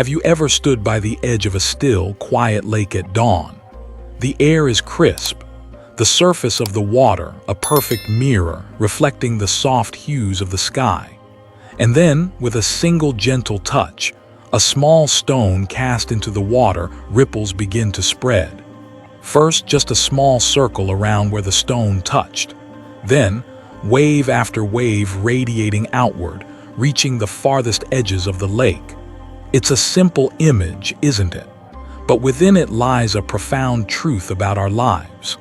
Have you ever stood by the edge of a still, quiet lake at dawn? The air is crisp, the surface of the water a perfect mirror reflecting the soft hues of the sky. And then, with a single gentle touch, a small stone cast into the water, ripples begin to spread. First, just a small circle around where the stone touched. Then, wave after wave radiating outward, reaching the farthest edges of the lake. It's a simple image, isn't it? But within it lies a profound truth about our lives.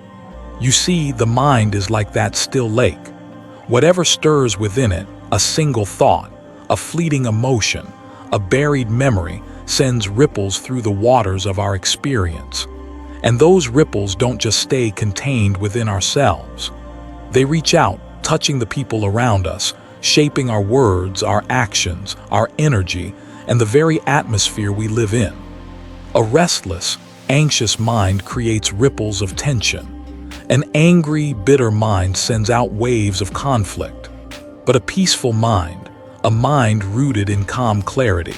You see, the mind is like that still lake. Whatever stirs within it, a single thought, a fleeting emotion, a buried memory, sends ripples through the waters of our experience. And those ripples don't just stay contained within ourselves. They reach out, touching the people around us, shaping our words, our actions, our energy, and the very atmosphere we live in. A restless, anxious mind creates ripples of tension. An angry, bitter mind sends out waves of conflict. But a peaceful mind, a mind rooted in calm clarity,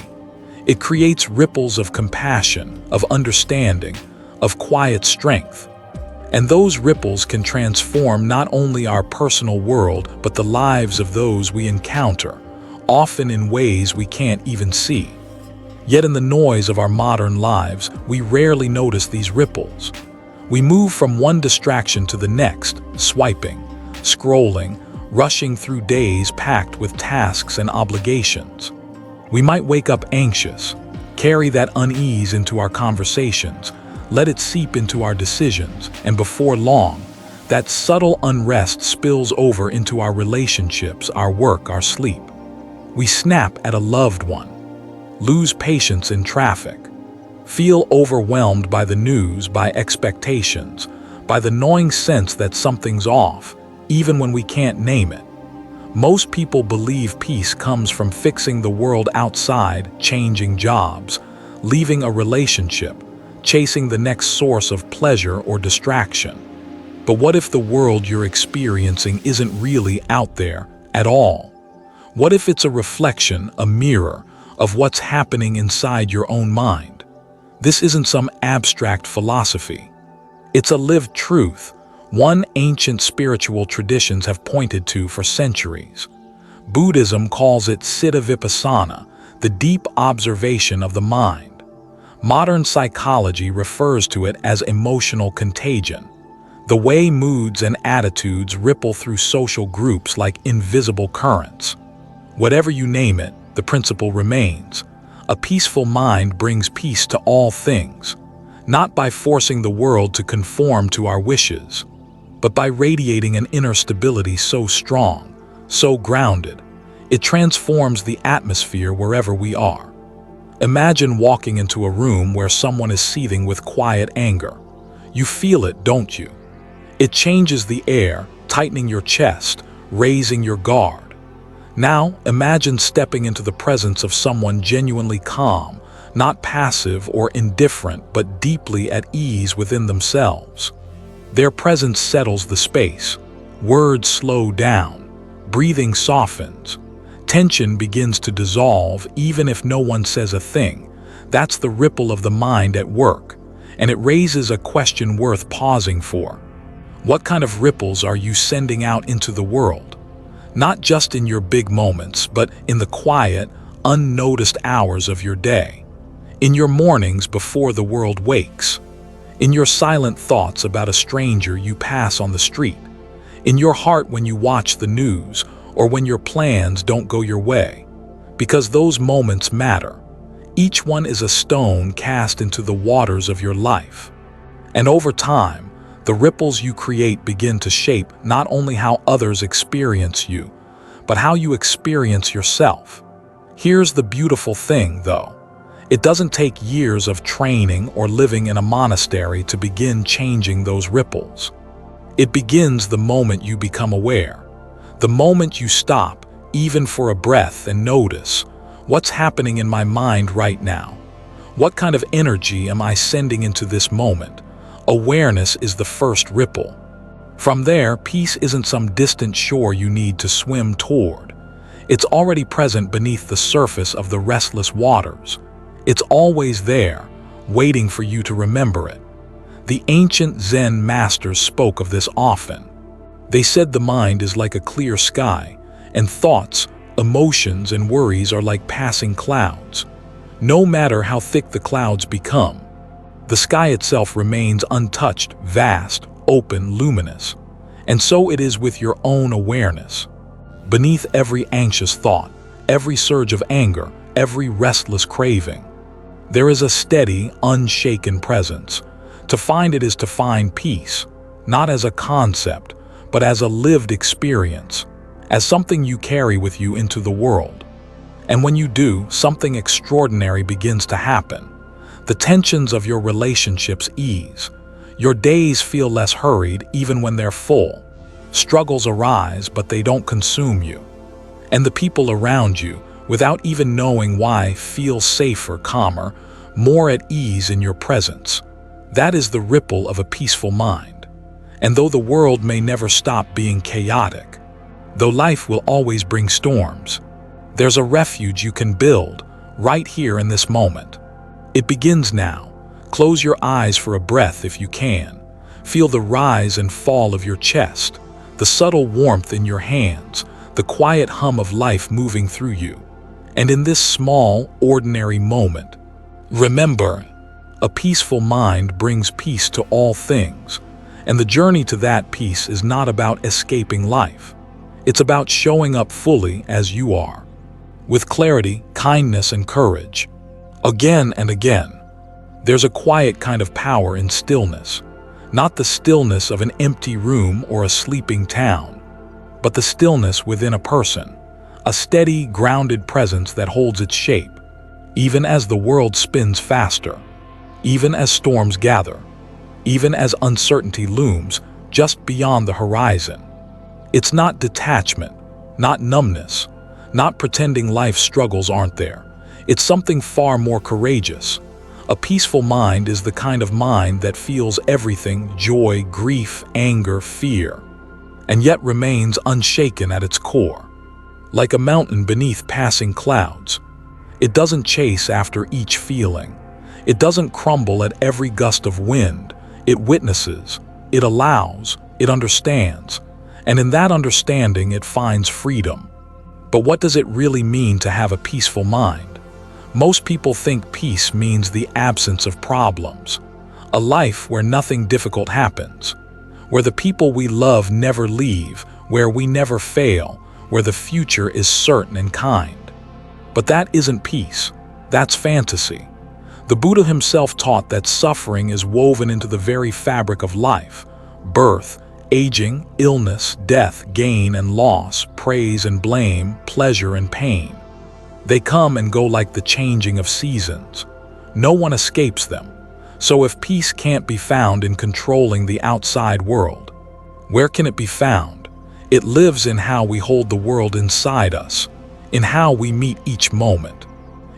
it creates ripples of compassion, of understanding, of quiet strength. And those ripples can transform not only our personal world, but the lives of those we encounter, often in ways we can't even see. Yet in the noise of our modern lives, we rarely notice these ripples. We move from one distraction to the next, swiping, scrolling, rushing through days packed with tasks and obligations. We might wake up anxious, carry that unease into our conversations, let it seep into our decisions, and before long, that subtle unrest spills over into our relationships, our work, our sleep. We snap at a loved one, lose patience in traffic, feel overwhelmed by the news, by expectations, by the gnawing sense that something's off, even when we can't name it. Most people believe peace comes from fixing the world outside, changing jobs, leaving a relationship, chasing the next source of pleasure or distraction. But what if the world you're experiencing isn't really out there at all? What if it's a reflection, a mirror, of what's happening inside your own mind? This isn't some abstract philosophy. It's a lived truth, one ancient spiritual traditions have pointed to for centuries. Buddhism calls it citta vipassana, the deep observation of the mind. Modern psychology refers to it as emotional contagion, the way moods and attitudes ripple through social groups like invisible currents. Whatever you name it, the principle remains. A peaceful mind brings peace to all things, not by forcing the world to conform to our wishes, but by radiating an inner stability so strong, so grounded, it transforms the atmosphere wherever we are. Imagine walking into a room where someone is seething with quiet anger. You feel it, don't you? It changes the air, tightening your chest, raising your guard. Now, imagine stepping into the presence of someone genuinely calm, not passive or indifferent, but deeply at ease within themselves. Their presence settles the space. Words slow down. Breathing softens. Tension begins to dissolve even if no one says a thing. That's the ripple of the mind at work, and it raises a question worth pausing for. What kind of ripples are you sending out into the world? Not just in your big moments, but in the quiet, unnoticed hours of your day. In your mornings before the world wakes. In your silent thoughts about a stranger you pass on the street. In your heart when you watch the news, or when your plans don't go your way. Because those moments matter. Each one is a stone cast into the waters of your life. And over time, the ripples you create begin to shape not only how others experience you, but how you experience yourself. Here's the beautiful thing, though. It doesn't take years of training or living in a monastery to begin changing those ripples. It begins the moment you become aware, the moment you stop, even for a breath, and notice, what's happening in my mind right now? What kind of energy am I sending into this moment? Awareness is the first ripple. From there, peace isn't some distant shore you need to swim toward. It's already present beneath the surface of the restless waters. It's always there, waiting for you to remember it. The ancient Zen masters spoke of this often. They said the mind is like a clear sky, and thoughts, emotions, and worries are like passing clouds. No matter how thick the clouds become, the sky itself remains untouched, vast, open, luminous. And so it is with your own awareness. Beneath every anxious thought, every surge of anger, every restless craving, there is a steady, unshaken presence. To find it is to find peace, not as a concept, but as a lived experience, as something you carry with you into the world. And when you do, something extraordinary begins to happen. The tensions of your relationships ease. Your days feel less hurried even when they're full. Struggles arise, but they don't consume you. And the people around you, without even knowing why, feel safer, calmer, more at ease in your presence. That is the ripple of a peaceful mind. And though the world may never stop being chaotic, though life will always bring storms, there's a refuge you can build right here in this moment. It begins now. Close your eyes for a breath if you can. Feel the rise and fall of your chest, the subtle warmth in your hands, the quiet hum of life moving through you. And in this small, ordinary moment, remember, a peaceful mind brings peace to all things. And the journey to that peace is not about escaping life. It's about showing up fully as you are, with clarity, kindness, and courage. Again and again, there's a quiet kind of power in stillness, not the stillness of an empty room or a sleeping town, but the stillness within a person, a steady, grounded presence that holds its shape, even as the world spins faster, even as storms gather, even as uncertainty looms just beyond the horizon. It's not detachment, not numbness, not pretending life's struggles aren't there. It's something far more courageous. A peaceful mind is the kind of mind that feels everything: joy, grief, anger, fear, and yet remains unshaken at its core. Like a mountain beneath passing clouds, it doesn't chase after each feeling. It doesn't crumble at every gust of wind. It witnesses, it allows, it understands, and in that understanding it finds freedom. But what does it really mean to have a peaceful mind? Most people think peace means the absence of problems, a life where nothing difficult happens, where the people we love never leave, where we never fail, where the future is certain and kind. But that isn't peace. That's fantasy. The Buddha himself taught that suffering is woven into the very fabric of life: birth, aging, illness, death, gain and loss, praise and blame, pleasure and pain. They come and go like the changing of seasons. No one escapes them. So if peace can't be found in controlling the outside world, where can it be found? It lives in how we hold the world inside us, in how we meet each moment,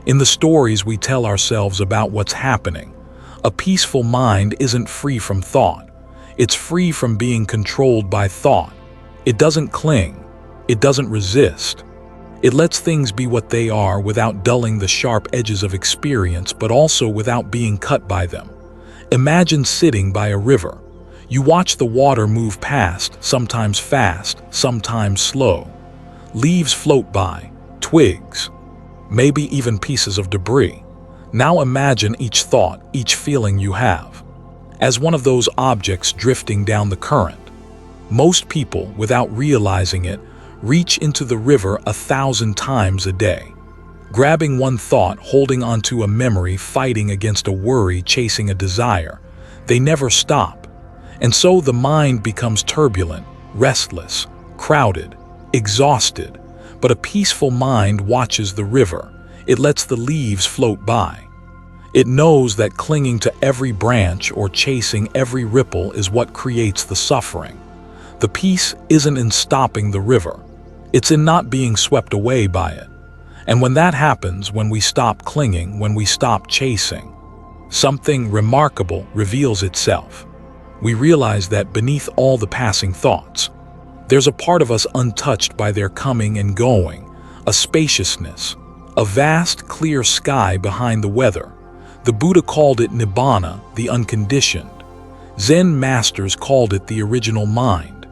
in the stories we tell ourselves about what's happening. A peaceful mind isn't free from thought. It's free from being controlled by thought. It doesn't cling. It doesn't resist. It lets things be what they are without dulling the sharp edges of experience, but also without being cut by them. Imagine sitting by a river. You watch the water move past, sometimes fast, sometimes slow. Leaves float by, twigs, maybe even pieces of debris. Now imagine each thought, each feeling you have, as one of those objects drifting down the current. Most people, without realizing it, reach into the river 1,000 times a day. Grabbing one thought, holding onto a memory, fighting against a worry, chasing a desire. They never stop. And so the mind becomes turbulent, restless, crowded, exhausted. But a peaceful mind watches the river. It lets the leaves float by. It knows that clinging to every branch or chasing every ripple is what creates the suffering. The peace isn't in stopping the river. It's in not being swept away by it. And when that happens, when we stop clinging, when we stop chasing, something remarkable reveals itself. We realize that beneath all the passing thoughts, there's a part of us untouched by their coming and going, a spaciousness, a vast, clear sky behind the weather. The Buddha called it nibbana, the unconditioned. Zen masters called it the original mind.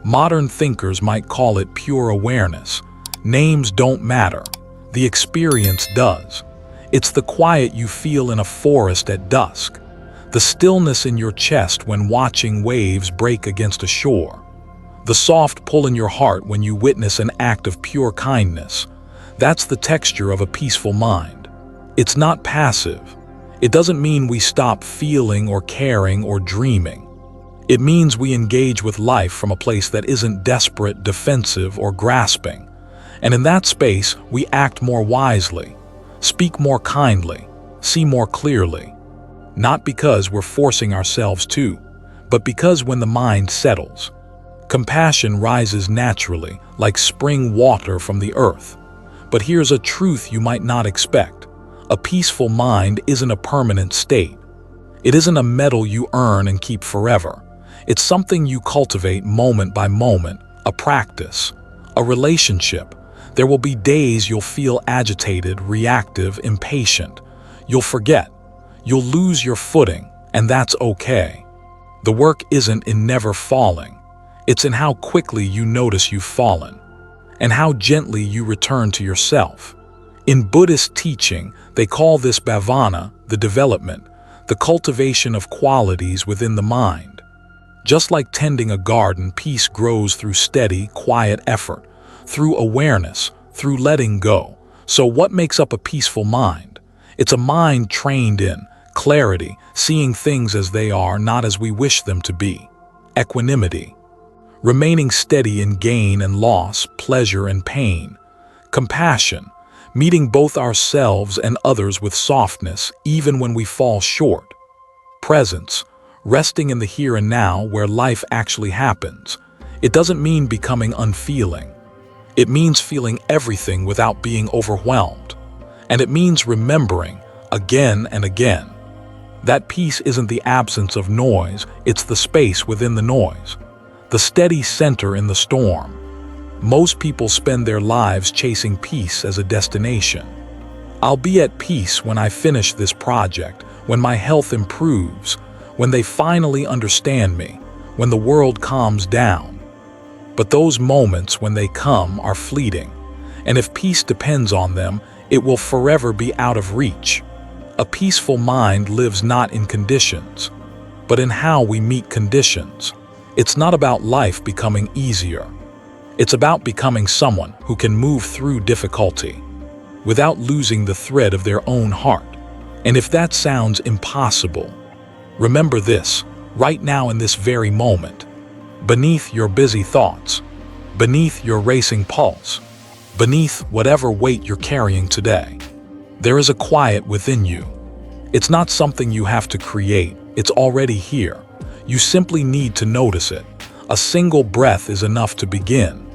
Modern thinkers might call it pure awareness. Names don't matter. The experience does. It's the quiet you feel in a forest at dusk, the stillness in your chest when watching waves break against a shore, the soft pull in your heart when you witness an act of pure kindness. That's the texture of a peaceful mind. It's not passive. It doesn't mean we stop feeling or caring or dreaming. It means we engage with life from a place that isn't desperate, defensive, or grasping. And in that space, we act more wisely, speak more kindly, see more clearly. Not because we're forcing ourselves to, but because when the mind settles, compassion rises naturally, like spring water from the earth. But here's a truth you might not expect. A peaceful mind isn't a permanent state. It isn't a medal you earn and keep forever. It's something you cultivate moment by moment, a practice, a relationship. There will be days you'll feel agitated, reactive, impatient. You'll forget. You'll lose your footing, and that's okay. The work isn't in never falling. It's in how quickly you notice you've fallen, and how gently you return to yourself. In Buddhist teaching, they call this bhavana, the development, the cultivation of qualities within the mind. Just like tending a garden, peace grows through steady, quiet effort, through awareness, through letting go. So what makes up a peaceful mind? It's a mind trained in clarity, seeing things as they are, not as we wish them to be. Equanimity, remaining steady in gain and loss, pleasure and pain. Compassion, meeting both ourselves and others with softness, even when we fall short. Presence, resting in the here and now where life actually happens. It doesn't mean becoming unfeeling. It means feeling everything without being overwhelmed. And it means remembering, again and again, that peace isn't the absence of noise, it's the space within the noise, the steady center in the storm. Most people spend their lives chasing peace as a destination. I'll be at peace when I finish this project, when my health improves, when they finally understand me, when the world calms down. But those moments, when they come, are fleeting, and if peace depends on them, it will forever be out of reach. A peaceful mind lives not in conditions, but in how we meet conditions. It's not about life becoming easier. It's about becoming someone who can move through difficulty without losing the thread of their own heart. And if that sounds impossible, remember this, right now in this very moment, beneath your busy thoughts, beneath your racing pulse, beneath whatever weight you're carrying today, there is a quiet within you. It's not something you have to create, it's already here. You simply need to notice it. A single breath is enough to begin.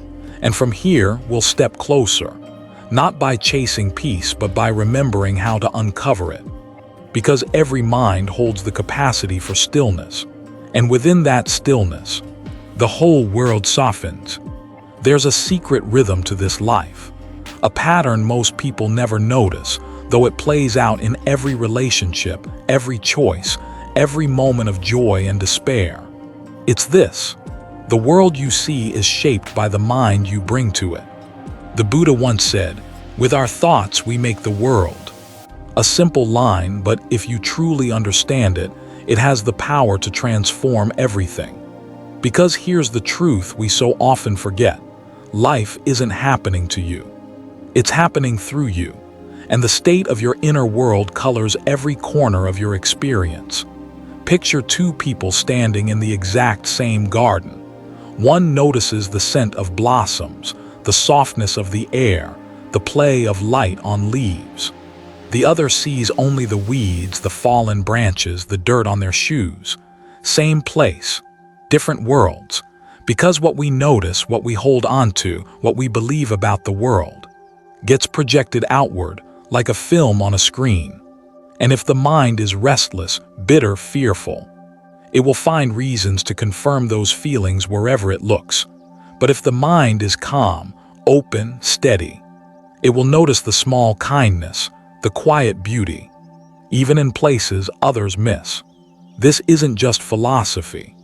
And from here, we'll step closer, not by chasing peace, but by remembering how to uncover it. Because every mind holds the capacity for stillness. And within that stillness, the whole world softens. There's a secret rhythm to this life, a pattern most people never notice, though it plays out in every relationship, every choice, every moment of joy and despair. It's this: the world you see is shaped by the mind you bring to it. The Buddha once said, "With our thoughts we make the world." A simple line, but if you truly understand it, it has the power to transform everything. Because here's the truth we so often forget: life isn't happening to you. It's happening through you. And the state of your inner world colors every corner of your experience. Picture two people standing in the exact same garden. One notices the scent of blossoms, the softness of the air, the play of light on leaves. The other sees only the weeds, the fallen branches, the dirt on their shoes. Same place, different worlds. Because what we notice, what we hold onto, what we believe about the world, gets projected outward, like a film on a screen. And if the mind is restless, bitter, fearful, it will find reasons to confirm those feelings wherever it looks. But if the mind is calm, open, steady, It will notice the small kindness, the quiet beauty, even in places others miss. This isn't just philosophy.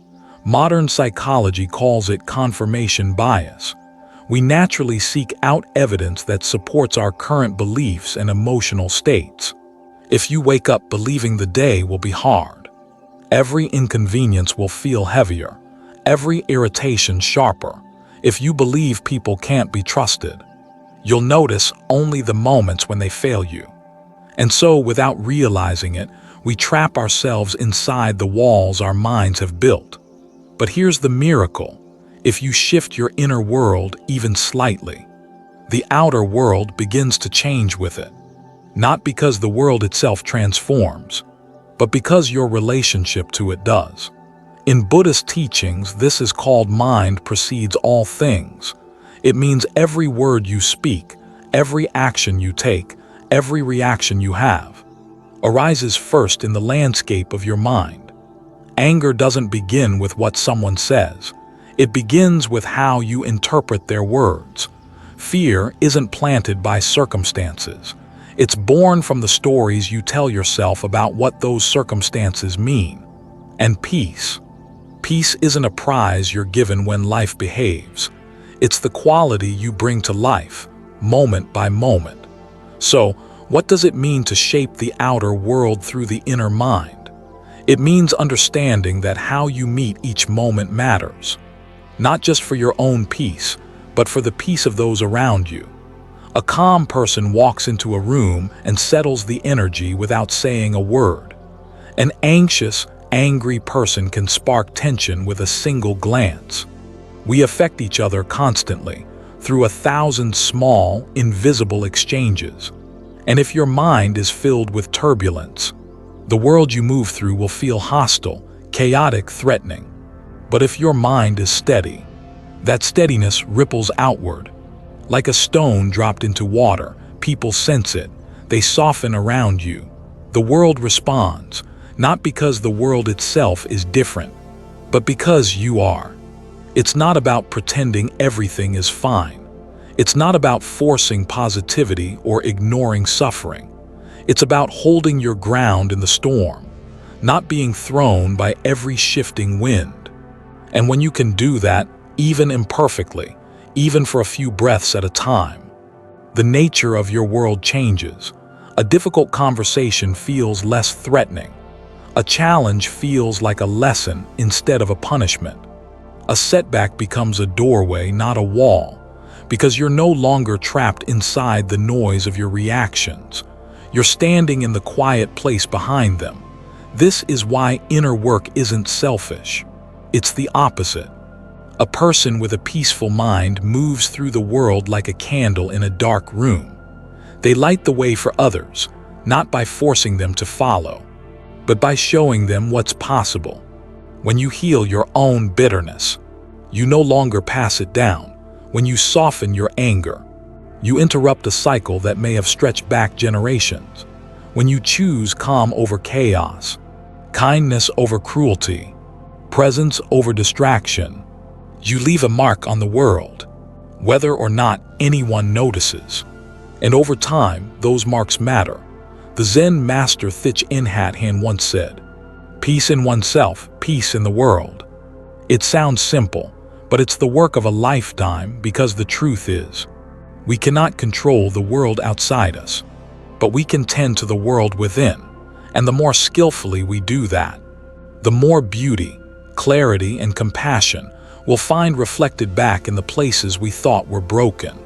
Modern psychology calls it confirmation bias. We naturally seek out evidence that supports our current beliefs and emotional states. If you wake up believing the day will be hard, every inconvenience will feel heavier, every irritation sharper. If you believe people can't be trusted, you'll notice only the moments when they fail you. And so, without realizing it, we trap ourselves inside the walls our minds have built. But here's the miracle. If you shift your inner world even slightly, the outer world begins to change with it. Not because the world itself transforms, but because your relationship to it does. In Buddhist teachings, this is called mind precedes all things. It means every word you speak, every action you take, every reaction you have, arises first in the landscape of your mind. Anger doesn't begin with what someone says. It begins with how you interpret their words. Fear isn't planted by circumstances. It's born from the stories you tell yourself about what those circumstances mean. And peace. Peace isn't a prize you're given when life behaves. It's the quality you bring to life, moment by moment. So, what does it mean to shape the outer world through the inner mind? It means understanding that how you meet each moment matters. Not just for your own peace, but for the peace of those around you. A calm person walks into a room and settles the energy without saying a word. An anxious, angry person can spark tension with a single glance. We affect each other constantly, through 1,000 small, invisible exchanges. And if your mind is filled with turbulence, the world you move through will feel hostile, chaotic, threatening. But if your mind is steady, that steadiness ripples outward. Like a stone dropped into water, people sense it. They soften around you. The world responds, not because the world itself is different, but because you are. It's not about pretending everything is fine. It's not about forcing positivity or ignoring suffering. It's about holding your ground in the storm, not being thrown by every shifting wind. And when you can do that, even imperfectly, even for a few breaths at a time, the nature of your world changes. A difficult conversation feels less threatening. A challenge feels like a lesson instead of a punishment. A setback becomes a doorway, not a wall, because you're no longer trapped inside the noise of your reactions. You're standing in the quiet place behind them. This is why inner work isn't selfish. It's the opposite. A person with a peaceful mind moves through the world like a candle in a dark room. They light the way for others, not by forcing them to follow, but by showing them what's possible. When you heal your own bitterness, you no longer pass it down. When you soften your anger, you interrupt a cycle that may have stretched back generations. When you choose calm over chaos, kindness over cruelty, presence over distraction, you leave a mark on the world, whether or not anyone notices. And over time, those marks matter. The Zen master Thich Nhat Hanh once said, "Peace in oneself, peace in the world." It sounds simple, but it's the work of a lifetime, because the truth is, we cannot control the world outside us, but we can tend to the world within. And the more skillfully we do that, the more beauty, clarity, and compassion we'll find reflected back in the places we thought were broken.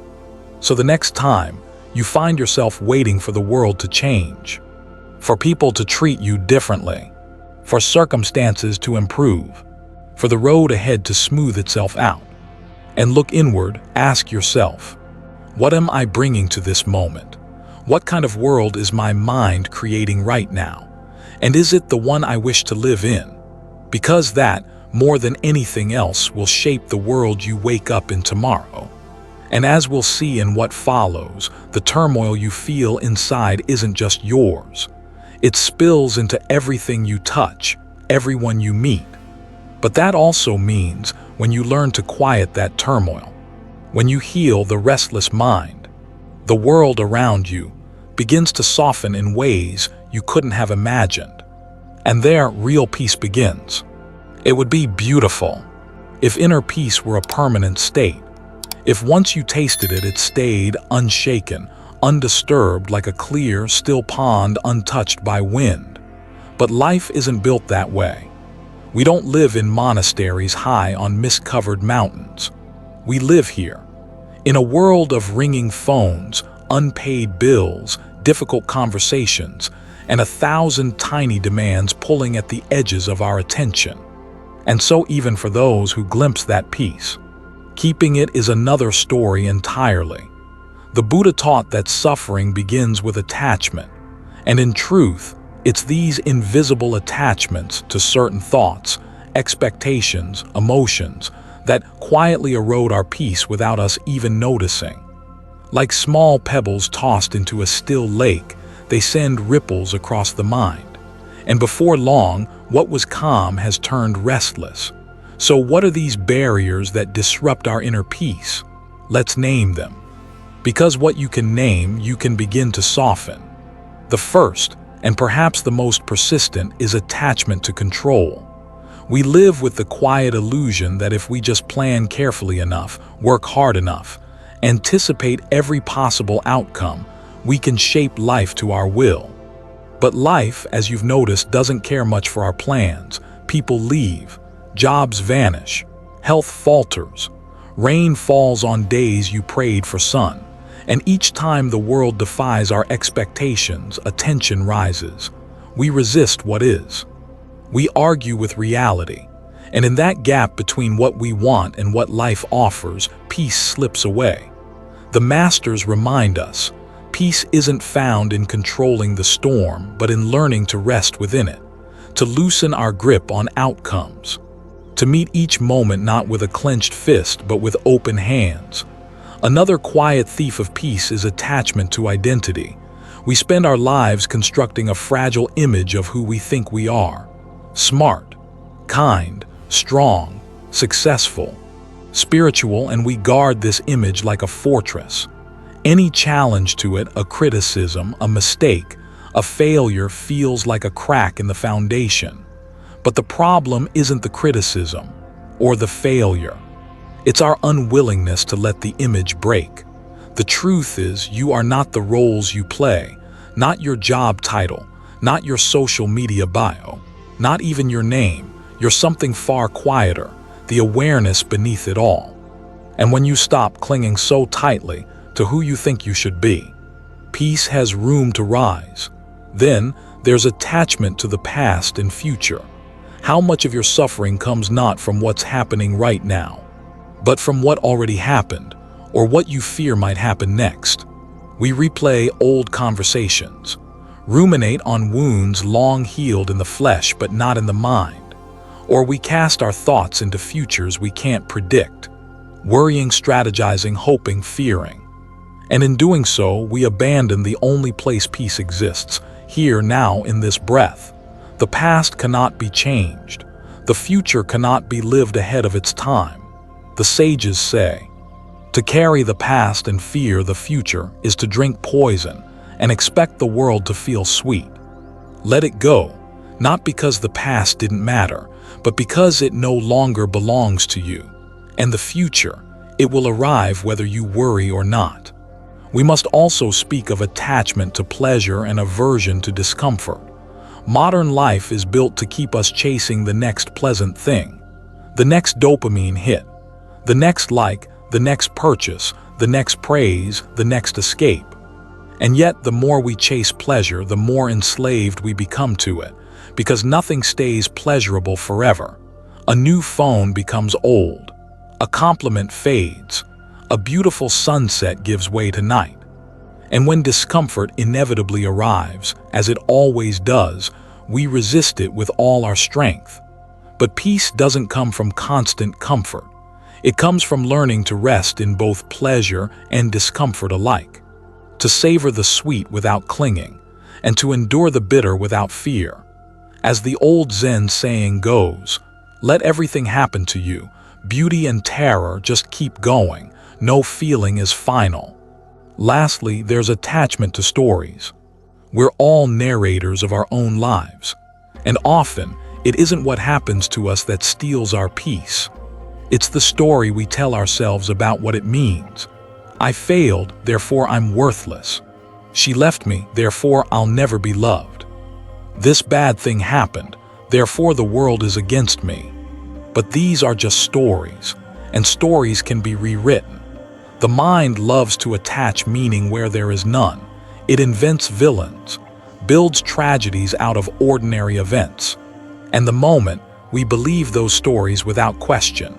So the next time you find yourself waiting for the world to change, for people to treat you differently, for circumstances to improve, for the road ahead to smooth itself out, and look inward, ask yourself, what am I bringing to this moment? What kind of world is my mind creating right now? And is it the one I wish to live in? Because that, more than anything else, will shape the world you wake up in tomorrow. And as we'll see in what follows, the turmoil you feel inside isn't just yours. It spills into everything you touch, everyone you meet. But that also means when you learn to quiet that turmoil, when you heal the restless mind, The world around you begins to soften in ways you couldn't have imagined. And there, real peace begins. It would be beautiful if inner peace were a permanent state. If once you tasted it, it stayed unshaken, undisturbed, like a clear, still pond untouched by wind. But life isn't built that way. We don't live in monasteries high on mist-covered mountains. We live here, in a world of ringing phones, unpaid bills, difficult conversations, and 1,000 tiny demands pulling at the edges of our attention. And so even for those who glimpse that peace, keeping it is another story entirely. The Buddha taught that suffering begins with attachment, and in truth, it's these invisible attachments to certain thoughts, expectations, emotions, that quietly erode our peace without us even noticing. Like small pebbles tossed into a still lake, they send ripples across the mind. And before long, what was calm has turned restless. So what are these barriers that disrupt our inner peace? Let's name them. Because what you can name, you can begin to soften. The first, and perhaps the most persistent, is attachment to control. We live with the quiet illusion that if we just plan carefully enough, work hard enough, anticipate every possible outcome, we can shape life to our will. But life, as you've noticed, doesn't care much for our plans. People leave, jobs vanish, health falters, rain falls on days you prayed for sun, and each time the world defies our expectations, a tension rises. We resist what is. We argue with reality, and in that gap between what we want and what life offers, peace slips away. The masters remind us, peace isn't found in controlling the storm, but in learning to rest within it, to loosen our grip on outcomes, to meet each moment not with a clenched fist, but with open hands. Another quiet thief of peace is attachment to identity. We spend our lives constructing a fragile image of who we think we are. Smart, kind, strong, successful, spiritual, and we guard this image like a fortress. Any challenge to it, a criticism, a mistake, a failure, feels like a crack in the foundation. But the problem isn't the criticism or the failure. It's our unwillingness to let the image break. The truth is, you are not the roles you play, not your job title, not your social media bio, not even your name. You're something far quieter, the awareness beneath it all. And when you stop clinging so tightly to who you think you should be, peace has room to rise. Then there's attachment to the past and future. How much of your suffering comes not from what's happening right now, but from what already happened, or what you fear might happen next? We replay old conversations, ruminate on wounds long healed in the flesh but not in the mind, or we cast our thoughts into futures we can't predict, worrying, strategizing, hoping, fearing. And in doing so, we abandon the only place peace exists, here, now, in this breath. The past cannot be changed. The future cannot be lived ahead of its time. The sages say, to carry the past and fear the future is to drink poison and expect the world to feel sweet. Let it go, not because the past didn't matter, but because it no longer belongs to you. And the future, it will arrive whether you worry or not. We must also speak of attachment to pleasure and aversion to discomfort. Modern life is built to keep us chasing the next pleasant thing, the next dopamine hit, the next like, the next purchase, the next praise, the next escape. And yet, the more we chase pleasure, the more enslaved we become to it, because nothing stays pleasurable forever. A new phone becomes old, a compliment fades, a beautiful sunset gives way to night. And when discomfort inevitably arrives, as it always does, we resist it with all our strength. But peace doesn't come from constant comfort. It comes from learning to rest in both pleasure and discomfort alike, to savor the sweet without clinging, and to endure the bitter without fear. As the old Zen saying goes, let everything happen to you, beauty and terror, just keep going, no feeling is final. Lastly, there's attachment to stories. We're all narrators of our own lives, and often it isn't what happens to us that steals our peace. It's the story we tell ourselves about what it means. I failed, therefore I'm worthless. She left me, therefore I'll never be loved. This bad thing happened, therefore the world is against me. But these are just stories, and stories can be rewritten. The mind loves to attach meaning where there is none. It invents villains, builds tragedies out of ordinary events. And the moment we believe those stories without question,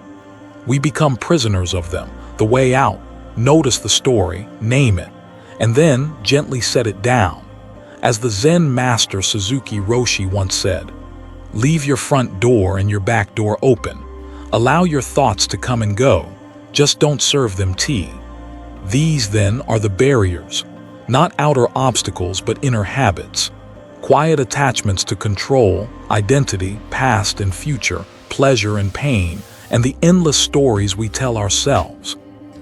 we become prisoners of them. The way out: notice the story, name it, and then gently set it down. As the Zen master Suzuki Roshi once said, leave your front door and your back door open. Allow your thoughts to come and go, just don't serve them tea. These, then, are the barriers, not outer obstacles but inner habits. Quiet attachments to control, identity, past and future, pleasure and pain, and the endless stories we tell ourselves.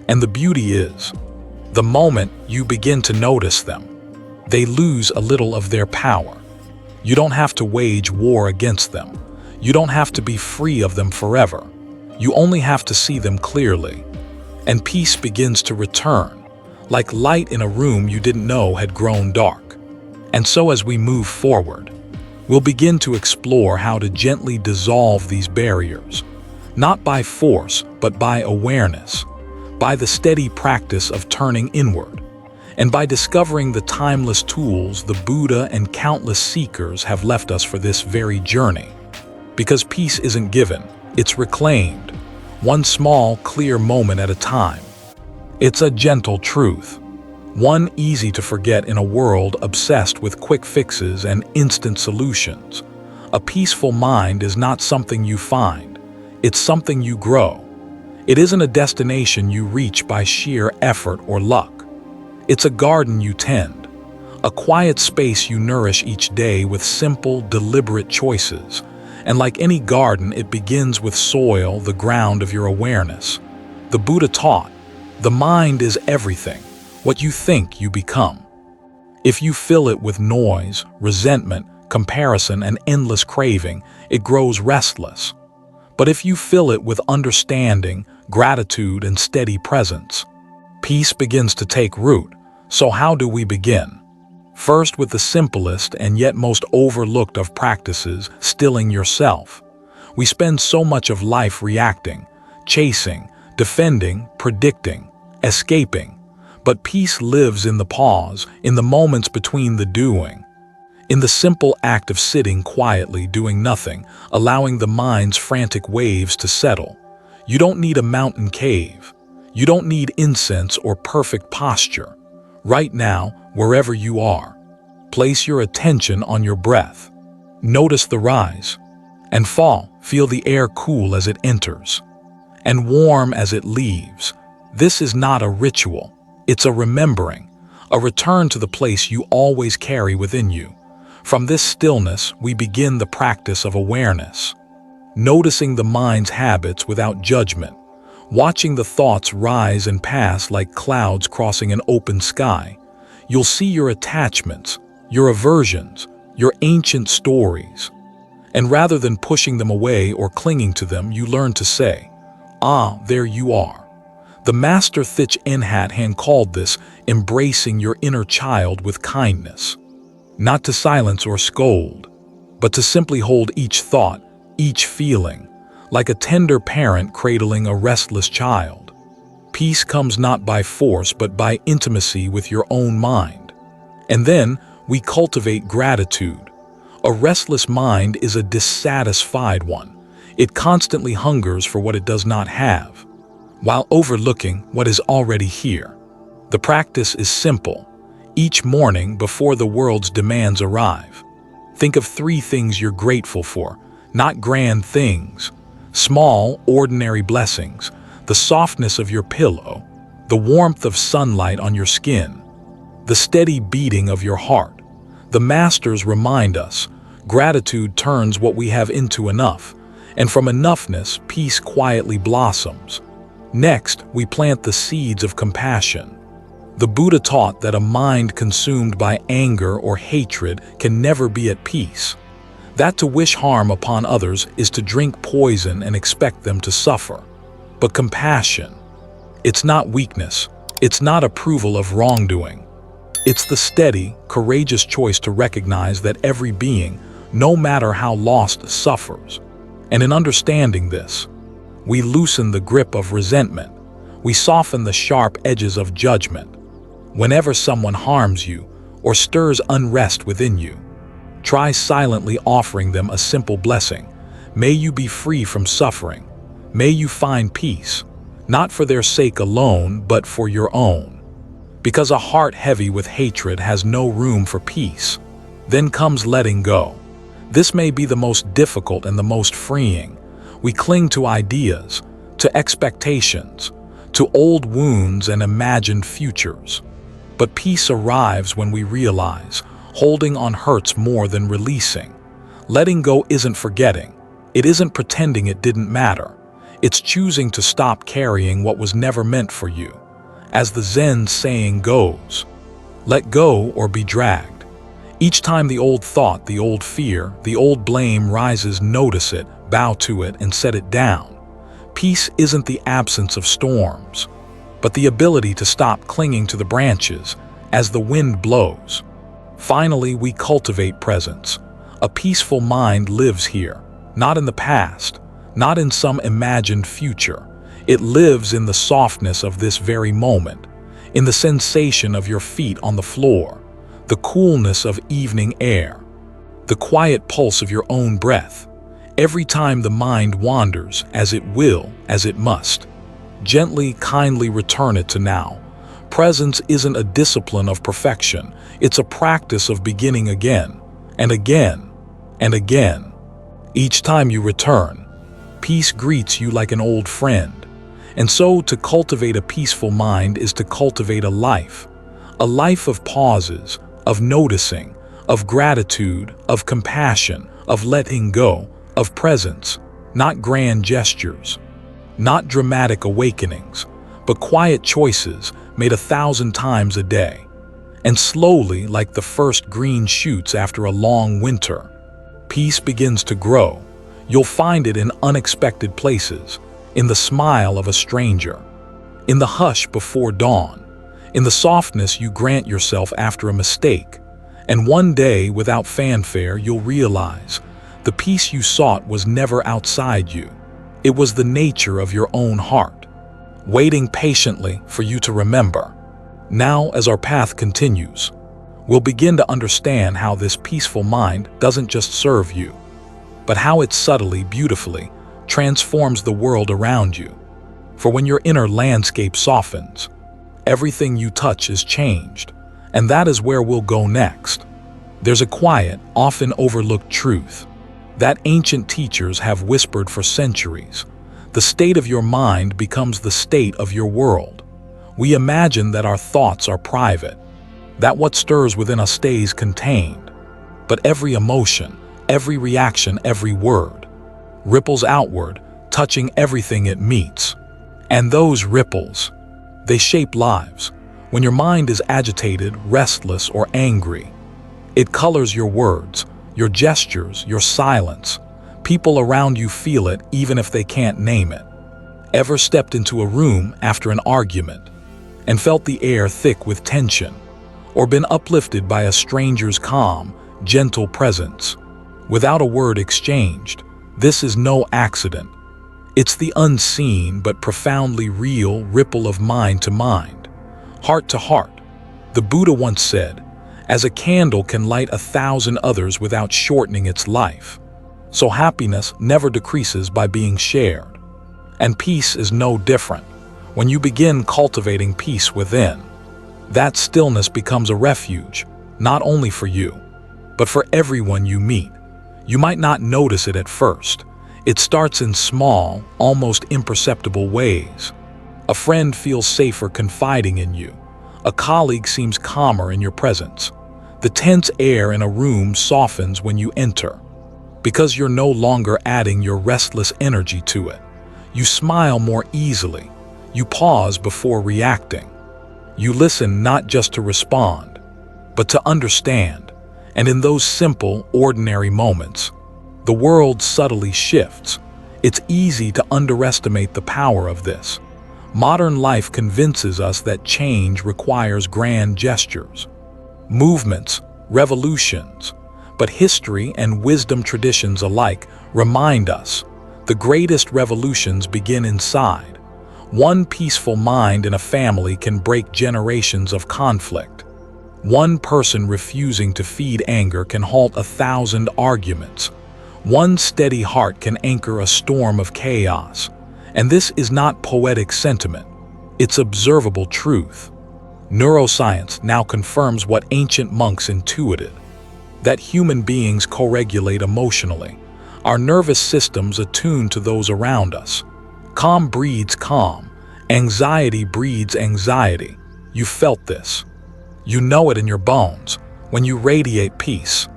And the beauty is, the moment you begin to notice them, they lose a little of their power. You don't have to wage war against them. You don't have to be free of them forever. You only have to see them clearly. And peace begins to return, like light in a room you didn't know had grown dark. And so as we move forward, we'll begin to explore how to gently dissolve these barriers, not by force, but by awareness, by the steady practice of turning inward, and by discovering the timeless tools the Buddha and countless seekers have left us for this very journey. Because peace isn't given, it's reclaimed, one small, clear moment at a time. It's a gentle truth, one easy to forget in a world obsessed with quick fixes and instant solutions. A peaceful mind is not something you find, it's something you grow. It isn't a destination you reach by sheer effort or luck. It's a garden you tend, a quiet space you nourish each day with simple, deliberate choices. And like any garden, it begins with soil, the ground of your awareness. The Buddha taught, the mind is everything. What you think, you become. If you fill it with noise, resentment, comparison, and endless craving, it grows restless. But if you fill it with understanding, gratitude, and steady presence, peace begins to take root. So how do we begin? First, with the simplest and yet most overlooked of practices, stilling yourself. We spend so much of life reacting, chasing, defending, predicting, escaping. But peace lives in the pause, in the moments between the doing. In the simple act of sitting quietly, doing nothing, allowing the mind's frantic waves to settle. You don't need a mountain cave. You don't need incense or perfect posture. Right now, wherever you are, place your attention on your breath. Notice the rise and fall. Feel the air cool as it enters and warm as it leaves. This is not a ritual. It's a remembering, a return to the place you always carry within you. From this stillness, we begin the practice of awareness, noticing the mind's habits without judgment, watching the thoughts rise and pass like clouds crossing an open sky. You'll see your attachments, your aversions, your ancient stories. And rather than pushing them away or clinging to them, you learn to say, ah, there you are. The Master Thich Nhat Hanh called this embracing your inner child with kindness. Not to silence or scold, but to simply hold each thought, each feeling, like a tender parent cradling a restless child. Peace comes not by force but by intimacy with your own mind. And then we cultivate gratitude. A restless mind is a dissatisfied one. It constantly hungers for what it does not have, while overlooking what is already here. The practice is simple. Each morning before the world's demands arrive, think of 3 things you're grateful for, not grand things. Small, ordinary blessings, the softness of your pillow, the warmth of sunlight on your skin, the steady beating of your heart. The masters remind us, gratitude turns what we have into enough, and from enoughness, peace quietly blossoms. Next, we plant the seeds of compassion. The Buddha taught that a mind consumed by anger or hatred can never be at peace. That to wish harm upon others is to drink poison and expect them to suffer. But compassion, it's not weakness, it's not approval of wrongdoing. It's the steady, courageous choice to recognize that every being, no matter how lost, suffers. And in understanding this, we loosen the grip of resentment. We soften the sharp edges of judgment. Whenever someone harms you or stirs unrest within you, try silently offering them a simple blessing. May you be free from suffering. May you find peace, not for their sake alone, but for your own. Because a heart heavy with hatred has no room for peace. Then comes letting go. This may be the most difficult and the most freeing. We cling to ideas, to expectations, to old wounds and imagined futures. But peace arrives when we realize holding on hurts more than releasing. Letting go isn't forgetting. It isn't pretending it didn't matter. It's choosing to stop carrying what was never meant for you. As the Zen saying goes, let go or be dragged. Each time the old thought, the old fear, the old blame rises, notice it, bow to it, and set it down. Peace isn't the absence of storms, but the ability to stop clinging to the branches as the wind blows. Finally, we cultivate presence. A peaceful mind lives here, not in the past, not in some imagined future. It lives in the softness of this very moment, in the sensation of your feet on the floor, the coolness of evening air, the quiet pulse of your own breath. Every time the mind wanders, as it will, as it must, gently, kindly return it to now. Presence isn't a discipline of perfection. It's a practice of beginning again, and again, and again. Each time you return, peace greets you like an old friend. And so to cultivate a peaceful mind is to cultivate a life of pauses, of noticing, of gratitude, of compassion, of letting go, of presence, not grand gestures, not dramatic awakenings, but quiet choices made 1,000 times a day. And slowly, like the first green shoots after a long winter, peace begins to grow. You'll find it in unexpected places, in the smile of a stranger, in the hush before dawn, in the softness you grant yourself after a mistake. And one day, without fanfare, you'll realize the peace you sought was never outside you. It was the nature of your own heart, waiting patiently for you to remember. Now, as our path continues, we'll begin to understand how this peaceful mind doesn't just serve you, but how it subtly, beautifully transforms the world around you. For when your inner landscape softens, everything you touch is changed, and that is where we'll go next. There's a quiet, often overlooked truth that ancient teachers have whispered for centuries. The state of your mind becomes the state of your world. We imagine that our thoughts are private, that what stirs within us stays contained. But every emotion, every reaction, every word ripples outward, touching everything it meets. And those ripples, they shape lives. When your mind is agitated, restless, or angry, it colors your words, your gestures, your silence. People around you feel it even if they can't name it. Ever stepped into a room after an argument and felt the air thick with tension, or been uplifted by a stranger's calm, gentle presence, without a word exchanged? This is no accident. It's the unseen but profoundly real ripple of mind to mind, heart to heart. The Buddha once said, "As a candle can light 1,000 others without shortening its life, so happiness never decreases by being shared." And peace is no different. When you begin cultivating peace within, that stillness becomes a refuge, not only for you, but for everyone you meet. You might not notice it at first. It starts in small, almost imperceptible ways. A friend feels safer confiding in you. A colleague seems calmer in your presence. The tense air in a room softens when you enter, because you're no longer adding your restless energy to it. You smile more easily. You pause before reacting. You listen not just to respond, but to understand. And in those simple, ordinary moments, the world subtly shifts. It's easy to underestimate the power of this. Modern life convinces us that change requires grand gestures, movements, revolutions. But history and wisdom traditions alike remind us the greatest revolutions begin inside. One peaceful mind in a family can break generations of conflict. One person refusing to feed anger can halt 1,000 arguments. One steady heart can anchor a storm of chaos. And this is not poetic sentiment, it's observable truth. Neuroscience now confirms what ancient monks intuited, that human beings co-regulate emotionally. Our nervous systems attune to those around us. Calm breeds calm. Anxiety breeds anxiety. You felt this. You know it in your bones. When you radiate peace,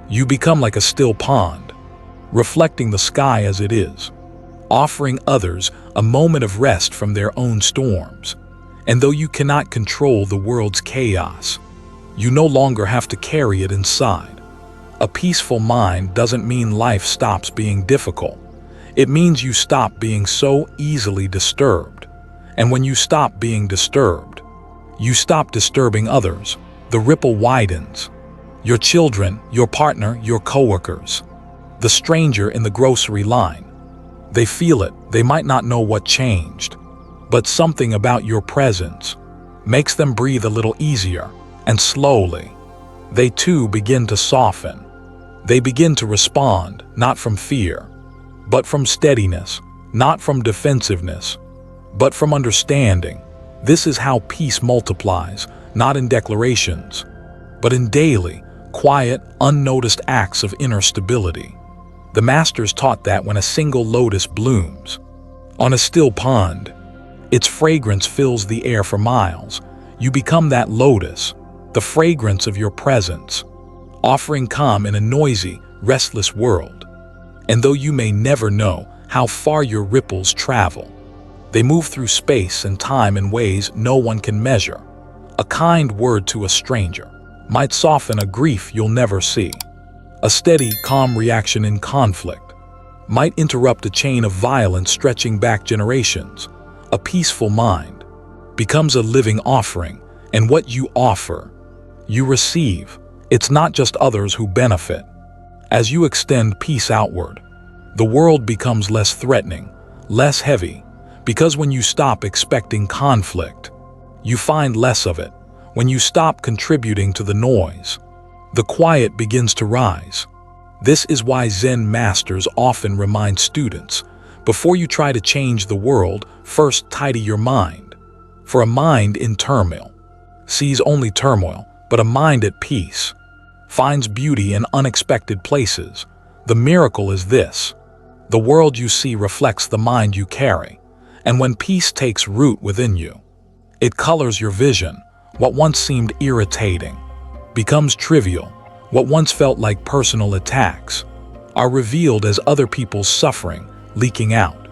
you become like a still pond, reflecting the sky as it is, offering others a moment of rest from their own storms. And though you cannot control the world's chaos, you no longer have to carry it inside. A peaceful mind doesn't mean life stops being difficult. It means you stop being so easily disturbed. And when you stop being disturbed, you stop disturbing others. The ripple widens. Your children, your partner, your coworkers, the stranger in the grocery line. They feel it. They might not know what changed, but something about your presence makes them breathe a little easier, and slowly, they too begin to soften. They begin to respond, not from fear, but from steadiness, not from defensiveness, but from understanding. This is how peace multiplies, not in declarations, but in daily, quiet, unnoticed acts of inner stability. The masters taught that when a single lotus blooms on a still pond, its fragrance fills the air for miles. You become that lotus, the fragrance of your presence, offering calm in a noisy, restless world. And though you may never know how far your ripples travel, they move through space and time in ways no one can measure. A kind word to a stranger might soften a grief you'll never see. A steady, calm reaction in conflict might interrupt a chain of violence stretching back generations. A peaceful mind becomes a living offering, and what you offer, you receive. It's not just others who benefit. As you extend peace outward, the world becomes less threatening, less heavy, because when you stop expecting conflict, you find less of it. When you stop contributing to the noise, the quiet begins to rise. This is why Zen masters often remind students, before you try to change the world, first tidy your mind. For a mind in turmoil sees only turmoil, but a mind at peace finds beauty in unexpected places. The miracle is this: the world you see reflects the mind you carry. And when peace takes root within you, it colors your vision. What once seemed irritating becomes trivial. What once felt like personal attacks are revealed as other people's suffering leaking out.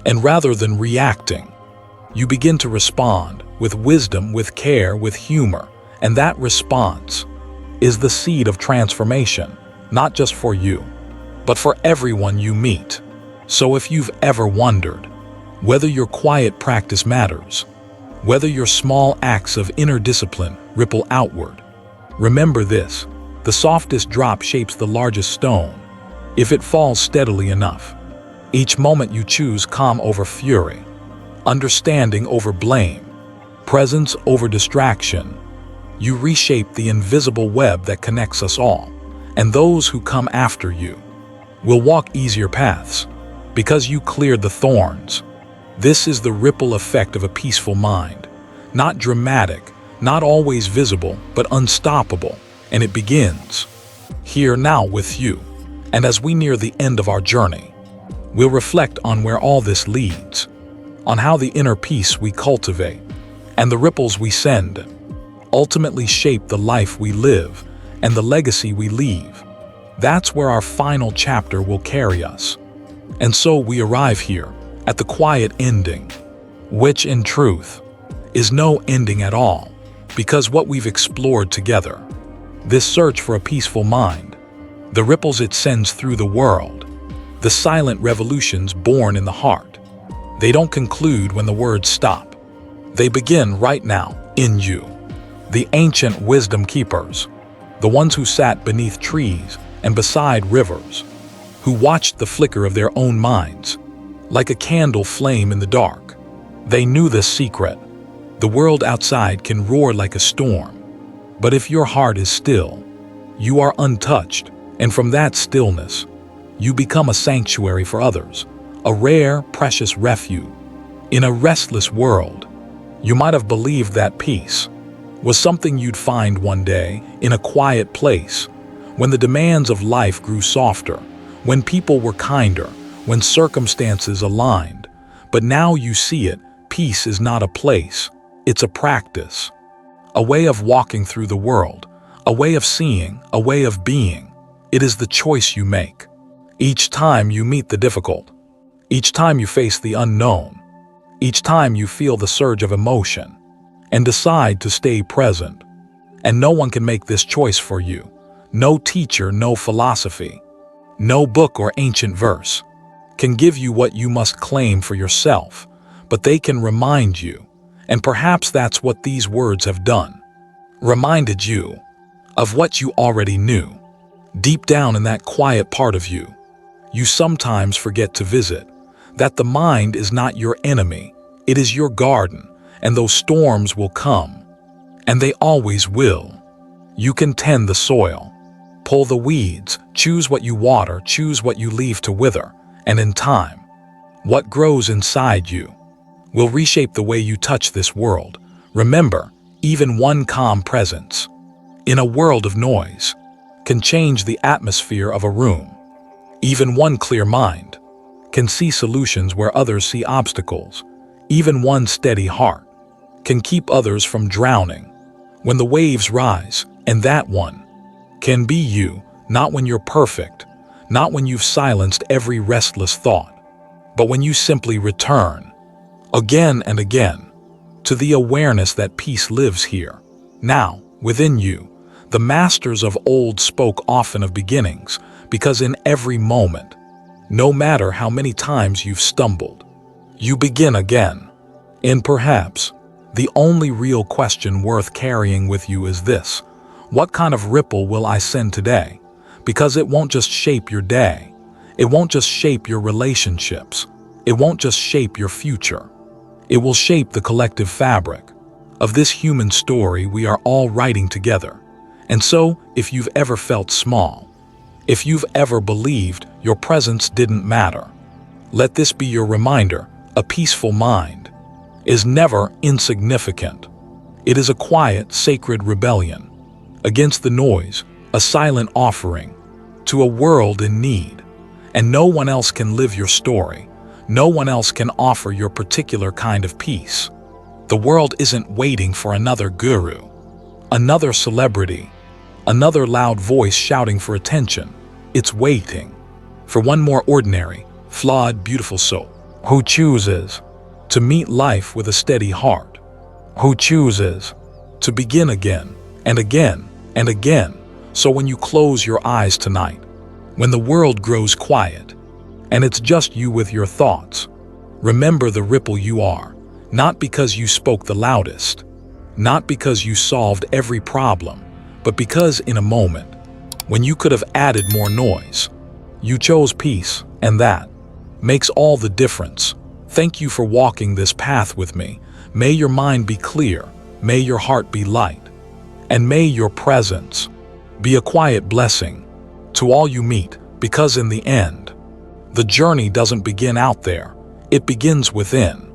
And rather than reacting, you begin to respond with wisdom, with care, with humor. And that response is the seed of transformation, not just for you, but for everyone you meet. So if you've ever wondered whether your quiet practice matters, whether your small acts of inner discipline ripple outward, remember this: the softest drop shapes the largest stone, if it falls steadily enough. Each moment you choose calm over fury, understanding over blame, presence over distraction, you reshape the invisible web that connects us all. And those who come after you will walk easier paths, because you cleared the thorns. This is the ripple effect of a peaceful mind. Not dramatic, not always visible, but unstoppable. And it begins here now with you. And as we near the end of our journey, we'll reflect on where all this leads, on how the inner peace we cultivate and the ripples we send ultimately shape the life we live and the legacy we leave. That's where our final chapter will carry us. And so we arrive here at the quiet ending, which in truth is no ending at all, because what we've explored together, this search for a peaceful mind, the ripples it sends through the world, the silent revolutions born in the heart, they don't conclude when the words stop. They begin right now, in you. The ancient wisdom keepers, the ones who sat beneath trees and beside rivers, who watched the flicker of their own minds, like a candle flame in the dark. They knew this secret. The world outside can roar like a storm, but if your heart is still, you are untouched, and from that stillness, you become a sanctuary for others, a rare, precious refuge. In a restless world, you might have believed that peace was something you'd find one day in a quiet place, when the demands of life grew softer, when people were kinder, when circumstances aligned. But now you see it, peace is not a place, it's a practice, a way of walking through the world, a way of seeing, a way of being. It is the choice you make. Each time you meet the difficult, each time you face the unknown, each time you feel the surge of emotion, and decide to stay present. And no one can make this choice for you. No teacher, no philosophy, no book or ancient verse can give you what you must claim for yourself, but they can remind you, and perhaps that's what these words have done. Reminded you of what you already knew. Deep down in that quiet part of you, you sometimes forget to visit, that the mind is not your enemy, it is your garden, and those storms will come, and they always will. You can tend the soil, pull the weeds, choose what you water, choose what you leave to wither, and in time, what grows inside you will reshape the way you touch this world. Remember, even one calm presence in a world of noise can change the atmosphere of a room. Even one clear mind can see solutions where others see obstacles. Even one steady heart can keep others from drowning when the waves rise, and that one can be you, not when you're perfect, not when you've silenced every restless thought, but when you simply return, again and again, to the awareness that peace lives here, now, within you. The masters of old spoke often of beginnings, because in every moment, no matter how many times you've stumbled, you begin again. And perhaps the only real question worth carrying with you is this: what kind of ripple will I send today? Because it won't just shape your day. It won't just shape your relationships. It won't just shape your future. It will shape the collective fabric of this human story we are all writing together. And so, if you've ever felt small, if you've ever believed your presence didn't matter, let this be your reminder: a peaceful mind is never insignificant. It is a quiet, sacred rebellion against the noise, a silent offering to a world in need. And no one else can live your story. No one else can offer your particular kind of peace. The world isn't waiting for another guru, another celebrity, another loud voice shouting for attention. It's waiting for one more ordinary, flawed, beautiful soul who chooses to meet life with a steady heart, who chooses to begin again and again and again. So when you close your eyes tonight, when the world grows quiet and it's just you with your thoughts, remember the ripple you are, not because you spoke the loudest, not because you solved every problem, but because in a moment, when you could have added more noise, you chose peace, and that makes all the difference. Thank you for walking this path with me. May your mind be clear, may your heart be light, and may your presence be a quiet blessing to all you meet, because in the end, the journey doesn't begin out there, it begins within.